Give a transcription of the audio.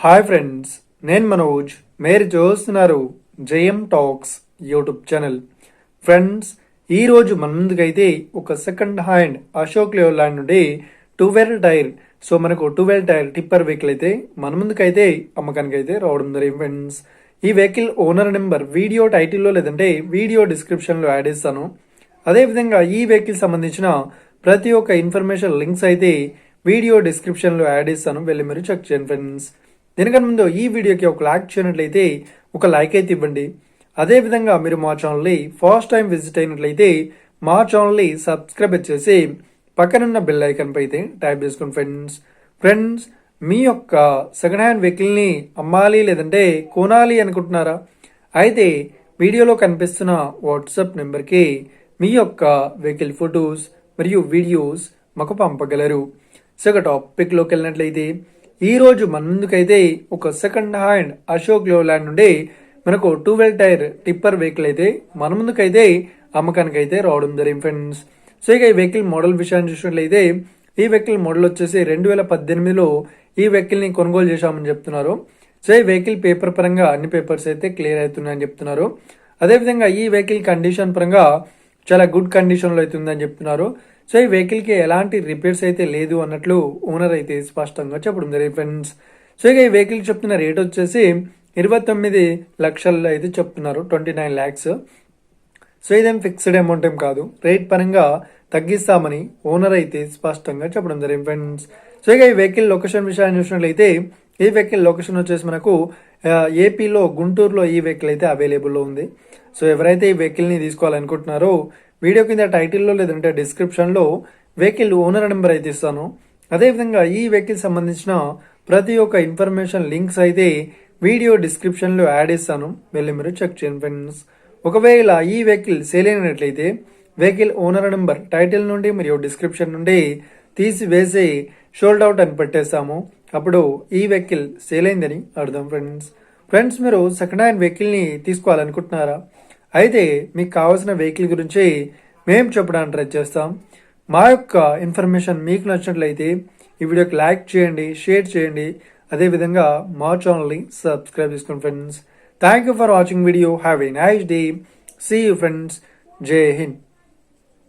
Hi friends, నేను మనోజ్. మీరు చూస్తున్నారు JM talks YouTube channel. Friends, ఈరోజు మన ముందుకైతే ఒక సెకండ్ హ్యాండ్ అశోక్ లేలాండ్ నుండి 12 టైర్ మనకు 12 టైర్ టిప్పర్ వెహికల్ అయితే మన ముందుకైతే అమ్మకానికి అయితే రావడం జరిగింది. ఫ్రెండ్స్, ఈ వెహికల్ ఓనర్ నెంబర్ వీడియో టైటిల్లో లేదంటే వీడియో డిస్క్రిప్షన్లో యాడ్ చేస్తాను. అదేవిధంగా ఈ వెహికల్ సంబంధించిన ప్రతి ఒక్క ఇన్ఫర్మేషన్ లింక్స్ అయితే వీడియో డిస్క్రిప్షన్లో యాడ్ చేస్తాను, వెళ్ళి మీరు చెక్ చేయండి. ఫ్రెండ్స్, దీనికన్నా ముందు ఈ వీడియోకి ఒక లైక్ చేయనట్లయితే ఒక లైక్ అయితే ఇవ్వండి. అదేవిధంగా మీరు మా ఛానల్ని ఫస్ట్ టైం విజిట్ అయినట్లయితే మా ఛానల్ని సబ్స్క్రైబ్ చేసి పక్కనున్న బెల్ ఐకాన్ పై అయితే టైప్ చేసుకోండి. ఫ్రెండ్స్, మీ యొక్క సెకండ్ హ్యాండ్ వెహికల్ని అమ్మాలి లేదంటే కొనాలి అనుకుంటున్నారా? అయితే వీడియోలో కనిపిస్తున్న వాట్సాప్ నెంబర్కి మీ యొక్క వెహికల్ ఫొటోస్ మరియు వీడియోస్ మాకు పంపగలరు. టాపిక్లోకి వెళ్ళినట్లయితే ఈ రోజు మన ముందుకైతే ఒక సెకండ్ హ్యాండ్ అశోక్ లేలాండ్ నుండి మనకు 12 టైర్ టిప్పర్ వెహికల్ అయితే మన ముందుకైతే అమ్మకానికి అయితే రావడం జరిగింది. ఫ్రెండ్స్, ఇక ఈ వెహికల్ మోడల్ విషయాన్ని చూసినట్లయితే ఈ వెహికల్ మోడల్ వచ్చేసి 2018లో ఈ వెహికల్ ని కొనుగోలు చేశామని చెప్తున్నారు. ఈ వెహికల్ పేపర్ పరంగా అన్ని పేపర్స్ అయితే క్లియర్ అవుతున్నాయని చెప్తున్నారు. అదేవిధంగా ఈ వెహికల్ కండిషన్ పరంగా చాలా గుడ్ కండిషన్ లో అవుతుందని చెప్తున్నారు. ఈ వెహికల్ కి ఎలాంటి రిపేర్స్ అయితే లేదు అన్నట్లు ఓనర్ అయితే స్పష్టంగా చెప్పడం జరిగింది. ఫ్రెండ్స్, ఇక ఈ వెహికల్ చెప్తున్న రేట్ వచ్చేసి 29 లక్షలు అయితే చెప్తున్నారు, 29 lakhs. ఇదేం ఫిక్స్డ్ అమౌంట్ ఏం కాదు, రేట్ పరంగా తగ్గిస్తామని ఓనర్ అయితే స్పష్టంగా చెప్పడం జరిగింది. ఫ్రెండ్స్, ఇక ఈ వెహికల్ లొకేషన్ విషయాన్ని చూసినట్లయితే ఈ వెహికల్ లొకేషన్ వచ్చేసి మనకు ఏపీలో గుంటూరులో ఈ వెహికల్ అయితే అవైలబుల్లో ఉంది. ఎవరైతే ఈ వెహికల్ ని తీసుకోవాలనుకుంటున్నారో వీడియో కింద టైటిల్లో లేదంటే డిస్క్రిప్షన్లో వెహికల్ ఓనర్ నెంబర్ అయితే ఇస్తాను. అదేవిధంగా ఈ వెహికల్ సంబంధించిన ప్రతి ఒక్క ఇన్ఫర్మేషన్ లింక్స్ అయితే వీడియో డిస్క్రిప్షన్లో యాడ్ చేస్తాను, వెళ్ళి మీరు చెక్ చేయండి. ఫ్రెండ్స్, ఒకవేళ ఈ వెహికల్ సేల్ అయినట్లయితే వెహికల్ ఓనర్ నెంబర్ టైటిల్ నుండి మరియు డిస్క్రిప్షన్ నుండి తీసివేసి షోల్డ్ అవుట్ అని పెట్టేస్తాము, అప్పుడు ఈ వెహికల్ సేల్ అయిందని అర్థం. ఫ్రెండ్స్, మీరు సెకండ్ హ్యాండ్ వెహికల్ని తీసుకోవాలనుకుంటున్నారా? అయితే మీకు కావాల్సిన వెహికల్ గురించి మేము చెప్పడానికి ట్రై చేస్తాం. మా యొక్క ఇన్ఫర్మేషన్ మీకు నచ్చినట్లయితే ఈ వీడియోకి లైక్ చేయండి, షేర్ చేయండి, అదేవిధంగా మా ఛానల్ని సబ్స్క్రైబ్ చేసుకోండి. Friends, thank you for watching video. Have a nice day. See you friends. Jai Hind.